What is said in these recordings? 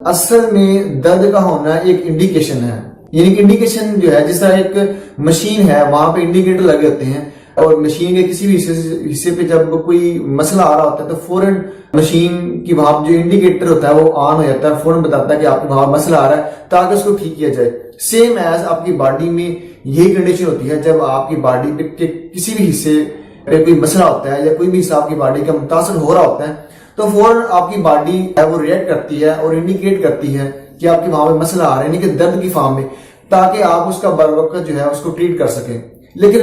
اصل میں درد کا ہونا ایک انڈیکیشن ہے، یعنی کہ انڈیکیشن جو ہے جس طرح ایک مشین ہے وہاں پہ انڈیکیٹر لگے ہوتے ہیں، اور مشین کے کسی بھی حصے پہ جب کوئی مسئلہ آ رہا ہوتا ہے تو فوراً مشین کی وہاں جو انڈیکیٹر ہوتا ہے وہ آن ہو جاتا ہے، فوراً بتاتا ہے کہ آپ کو وہاں مسئلہ آ رہا ہے تاکہ اس کو ٹھیک کیا جائے۔ سیم ایز آپ کی باڈی میں یہی کنڈیشن ہوتی ہے، جب آپ کی باڈی پہ کسی بھی حصے پہ کوئی مسئلہ ہوتا ہے یا کوئی بھی حصہ آپ کی باڈی کا متاثر ہو رہا ہوتا ہے تو فوراً آپ کی باڈی وہ ریئیکٹ کرتی ہے اور انڈیکیٹ کرتی ہے کہ آپ کے وہاں پہ مسئلہ آ رہا ہے، یعنی کہ درد کی فارم میں، تاکہ آپ اس کا بر وقت جو ہے اس کو ٹریٹ کر سکیں۔ لیکن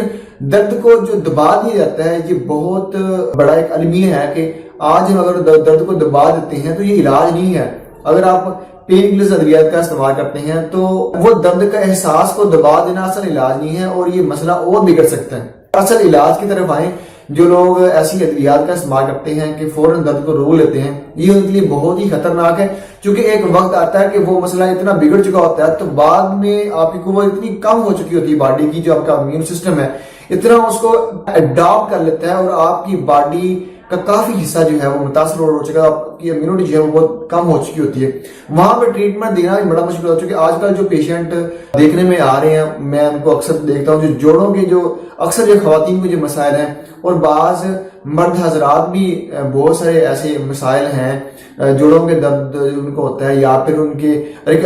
درد کو جو دبا دیا جاتا ہے یہ بہت بڑا ایک المیہ ہے کہ آج ہم اگر درد کو دبا دیتے ہیں تو یہ علاج نہیں ہے۔ اگر آپ پین کلرز ادویات کا استعمال کرتے ہیں تو وہ درد کا احساس کو دبا دینا اصل علاج نہیں ہے اور یہ مسئلہ اور بگڑ سکتا ہے۔ اصل علاج کی طرف آئیں، جو لوگ ایسی ادویات کا استعمال کرتے ہیں کہ فوراً درد کو روک لیتے ہیں، یہ ان کے لیے بہت ہی خطرناک ہے، کیونکہ ایک وقت آتا ہے کہ وہ مسئلہ اتنا بگڑ چکا ہوتا ہے تو بعد میں آپ کی قوت اتنی کم ہو چکی ہوتی ہے، باڈی کی جو آپ کا امیون سسٹم ہے اتنا اس کو اڈاپٹ کر لیتا ہے اور آپ کی باڈی کا کافی حصہ جو ہے وہ متاثر ہو چکا ہے، آپ کی امیونٹی جو ہے وہ بہت کم ہو چکی ہوتی ہے، وہاں پہ ٹریٹمنٹ دینا بھی بڑا مشکل ہوتا ہے۔ کیونکہ آج کل جو پیشنٹ دیکھنے میں آ رہے ہیں، میں ان کو اکثر دیکھتا ہوں جو جوڑوں کے جو اکثر جو خواتین کے جو مسائل ہیں، اور بعض مرد حضرات بھی بہت سارے ایسے مسائل ہیں، جوڑوں کے درد ان کو ہوتا ہے، یا پھر ان کے ایک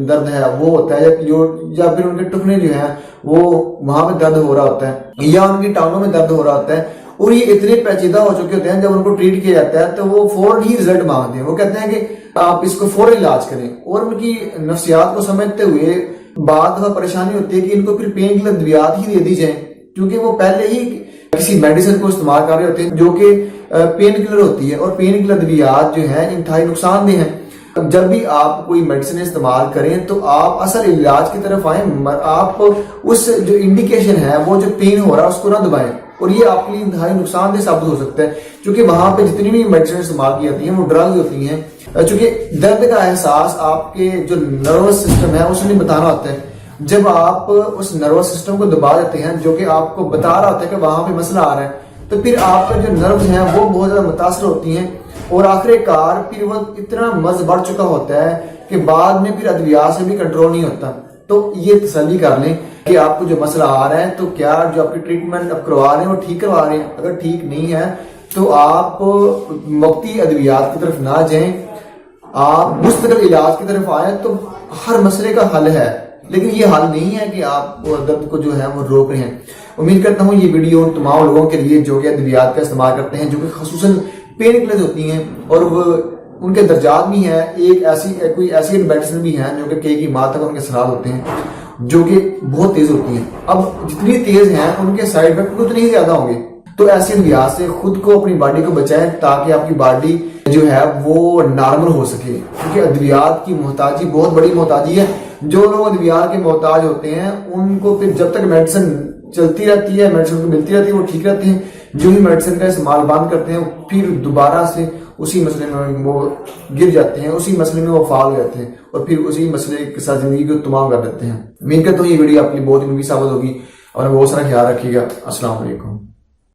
درد ہے وہ ہوتا ہے، یا پھر ان کے ٹخنے جو ہیں وہ وہاں پہ درد ہو رہا ہوتا ہے، یا ان کی ٹانگوں میں درد ہو رہا ہوتا ہے، اور یہ اتنے پیچیدہ ہو چکے ہوتے ہیں جب ان کو ٹریٹ کیا جاتا ہے تو وہ فوراً ہی رزلٹ مانگتے ہیں، وہ کہتے ہیں کہ آپ اس کو فوراً علاج کریں، اور ان کی نفسیات کو سمجھتے ہوئے بعد دفعہ پریشانی ہوتی ہے کہ ان کو پھر پین کلر ادویات ہی دے دی جائیں، کیونکہ وہ پہلے ہی کسی میڈیسن کو استعمال کر رہے ہوتے ہیں جو کہ پین کلر ہوتی ہے، اور پین کلر ادویات جو ہیں انتہائی نقصان دہ ہیں۔ جب بھی آپ کوئی میڈیسن استعمال کریں تو آپ اصل علاج کی طرف آئیں، آپ اس جو انڈیکیشن ہے وہ جو پین ہو رہا ہے اس کو نہ دبائیں، اور یہ آپ کے لیے انتہائی نقصان دہ ثابت ہو سکتا ہے، کیونکہ وہاں پہ جتنی بھی میڈیسن استعمال کی جاتی ہیں وہ ڈرگ ہوتی ہیں، چونکہ درد کا احساس آپ کے جو نروس سسٹم ہے اس نے بتانا ہوتا ہے۔ جب آپ اس نروس سسٹم کو دبا دیتے ہیں جو کہ آپ کو بتا رہا ہوتا ہے کہ وہاں پہ مسئلہ آ رہا ہے، تو پھر آپ کا جو نروز ہیں وہ بہت زیادہ متاثر ہوتی ہیں، اور آخر کار پھر وہ اتنا مرض بڑھ چکا ہوتا ہے کہ بعد میں پھر ادویات سے بھی کنٹرول نہیں ہوتا۔ تو یہ تسلی کر لیں کہ آپ کو جو مسئلہ آ رہا ہے تو کیا جو آپ کی ٹریٹمنٹ آپ کروا رہے ہیں وہ ٹھیک کروا رہے ہیں، اگر ٹھیک نہیں ہے تو آپ وقتی ادویات کی طرف نہ جائیں، آپ مستقل علاج کی طرف آئیں تو ہر مسئلے کا حل ہے، لیکن یہ حل نہیں ہے کہ آپ درد کو جو ہے وہ روک رہے ہیں۔ امید کرتا ہوں یہ ویڈیو ان تمام لوگوں کے لیے جو کہ ادویات کا استعمال کرتے ہیں، جو کہ خصوصاً پین کلرز ہوتی ہیں، اور وہ ان کے درجات بھی ہیں، کوئی ایسی میڈیسن بھی ہیں جو کہ کئی کی ماہ تک ان کے اثرات ہوتے ہیں جو کہ بہت تیز ہوتی ہیں۔ اب جتنی تیز ہیں ان کے سائیڈ افیکٹ اتنے ہی زیادہ ہوں گے، تو ایسی ادویات سے خود کو اپنی باڈی کو بچائیں تاکہ آپ کی باڈی جو ہے وہ نارمل ہو سکے، کیونکہ ادویات کی محتاجی بہت بڑی محتاجی ہے۔ جو لوگ ادویات کے محتاج ہوتے ہیں ان کو پھر جب تک میڈیسن چلتی رہتی ہے، میڈیسن کو ملتی رہتی ہے، وہ ٹھیک رہتے ہیں۔ جو ہی میڈیسن کا استعمال بند کرتے ہیں پھر دوبارہ سے اسی مسئلے میں وہ گر جاتے ہیں، اسی مسئلے میں وہ فعال ہو جاتے ہیں، اور پھر اسی مسئلے کے ساتھ زندگی کو تمام کر دیتے ہیں۔ امید کرتا ہوں یہ ویڈیو آپ کے لیے بہت ہی مفید ثابت ہوگی، اور بہت سارا خیال رکھیے گا۔ السلام علیکم۔